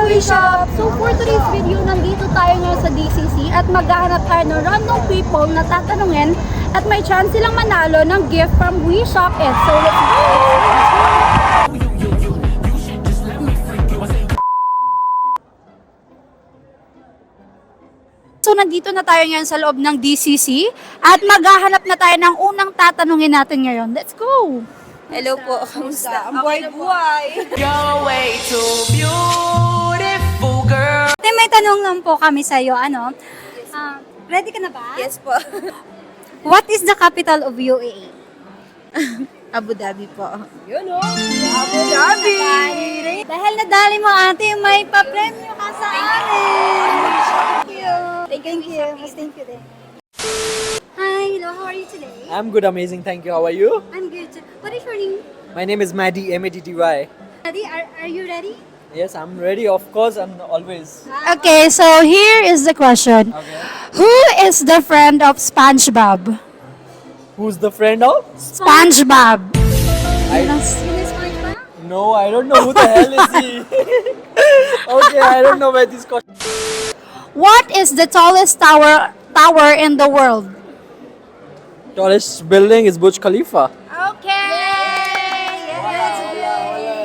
Wishop! So for today's video, nandito tayo ngayon sa DCC at maghahanap tayo ng random people na tatanungin at may chance silang manalo ng gift from Wishop. So let's go! So nandito na tayo ngayon sa loob ng DCC at maghahanap na tayo ng unang tatanungin natin ngayon. Let's go! Hello po, kamusta? Ang buhay-buhay. You're way too beautiful, girl. May tanong lang po kami sa iyo, ready ka na ba? Yes po. What is the capital of UAE? Abu Dhabi po. Yun o! Abu Dhabi! Dahil nadali mo ate, may pa-premyo ka sa amin! Thank you. Mas thank you din. Hi, hello, how are you today? I'm good, amazing. Thank you. How are you? I'm good. What is your name? My name is Maddie, M-A-D-D-Y. Ready? Are you ready? Yes, I'm ready, of course, and always. Okay, so here is the question. Okay. Who is the friend of SpongeBob? Who's the friend of? SpongeBob. I, SpongeBob? no, I don't know who the hell is he. Okay, I don't know where this question. What is the tallest tower in the world? Tallest building is Burj Khalifa. Okay.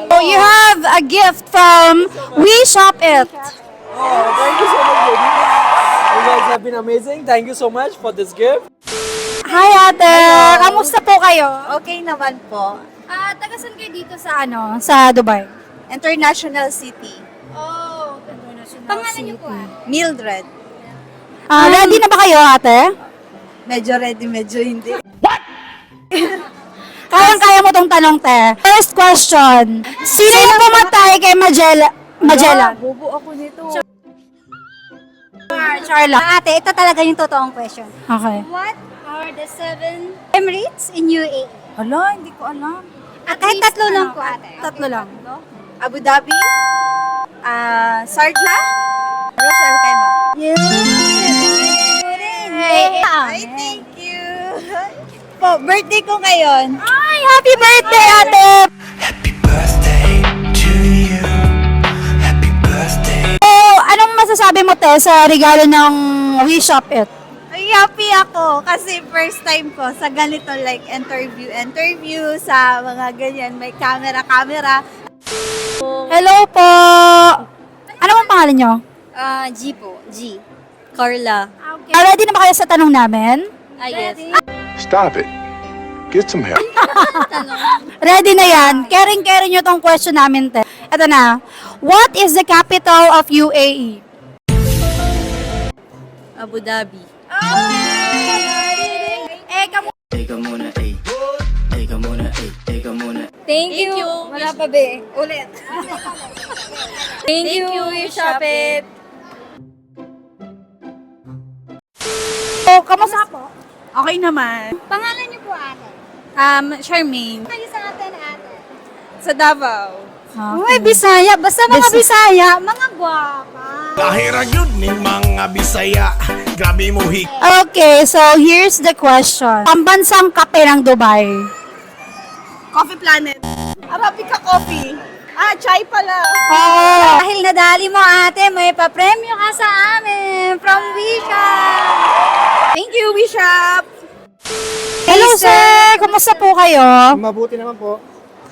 So you have a gift from We Shop It. Oh, thank you so much, baby. You guys have been amazing. Thank you so much for this gift. Hi ate, kamusta po kayo? Okay naman po. Tagasan kayo dito sa sa Dubai? International City. Oh, international. Pangalan niyo po Mildred. ready na ba kayo ate? Medyo ready, medyo hindi. Kayang-kaya mo tong tanong te. First question, sino yung pumatay kay Magellan? Bubo ako nito. Charla. Ate, ito talaga yung totoong question. Okay. What Are the 7 Emirates in UAE? Ala, hindi ko alam. At kahit tatlo lang po ate. Tatlo lang. Abu Dhabi? Sharjah? Ras Al Khaimah. Ay, thank you. Po, birthday ko ngayon. Ay, happy birthday ate! Happy birthday to you. Happy birthday. So, anong masasabi mo te sa regalo ng We Shop It? Ay, happy ako kasi first time ko sa ganito like interview sa mga ganyan. May camera. Hello po! Ano bang pangalan nyo? G po. G. Carla. Ready na ba kayo sa tanong namin? Yes. Stop it. Get some help. Ready na yan. Caring nyo tong question namin te. Ito na. What is the capital of UAE? Abu Dhabi. Thank you. Wala pa be. Ulit. Thank you, We Shop It. So, kamusta po? Okay naman. Pangalan niyo po ate? Charmaine. Kayo sa atin ate? Sa Davao. Uy, Bisaya. Basta mga Bisaya, mga gwapa. Kahira yun ni mga Bisaya. Grabe mo hik. Okay, so here's the question. Pambansang kape ng Dubai. Coffee Planet. Arabica Coffee. Chai pala. Oh, dahil nadali mo ate, may pa-premyo ka sa amin from Wishop. Thank you, We Shop. Hello sir, kumusta po kayo? Mabuti naman po.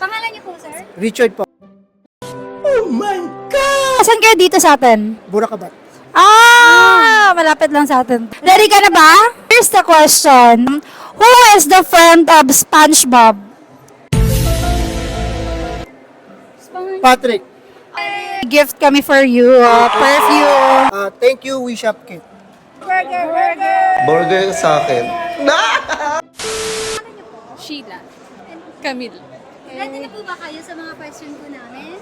Pangalan niyo po sir? Richard po. Saan kayo dito sa atin? Burakabat. Malapit lang sa atin. Ready ka na ba? Here's the question. Who is the friend of SpongeBob? Patrick. Gift kami for you, perfume. Thank you, We Shop Kit. Burger sa akin. Sheila. Camille. Ready na po ba kayo sa mga question ko namin?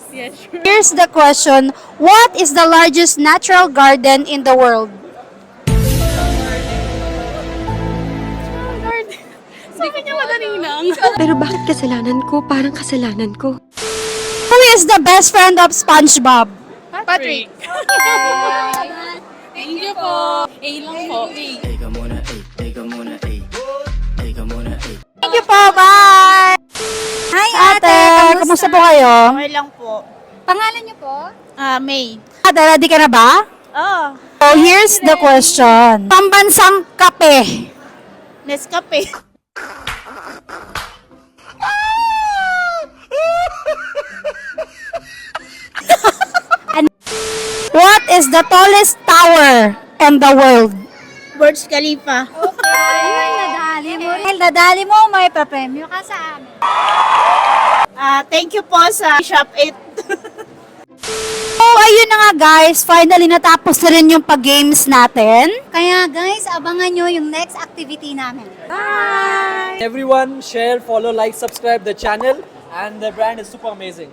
Yes, sure. Here's the question. What is the largest natural garden in the world? Sabi niya madaling lang. Pero bakit kasalanan ko? Parang kasalanan ko. Who is the best friend of SpongeBob? Patrick. Thank you po. A lang po. Thank you po, bye! Hi ate! Kamusta po kayo? Okay lang po. Pangalan niyo po? May. Ready ka na ba? Oh, So, here's the question. Pambansang kape. Nescafe. What is the tallest tower in the world? Burj Khalifa. Ayun, nadali mo. Dahil nadali mo, may papremyo ka sa amin. Thank you po sa Shop 8. So, ayun na nga guys. Finally, natapos na rin yung pag-games natin. Kaya guys, abangan nyo yung next activity namin. Bye! Everyone, share, follow, like, subscribe the channel, and the brand is super amazing.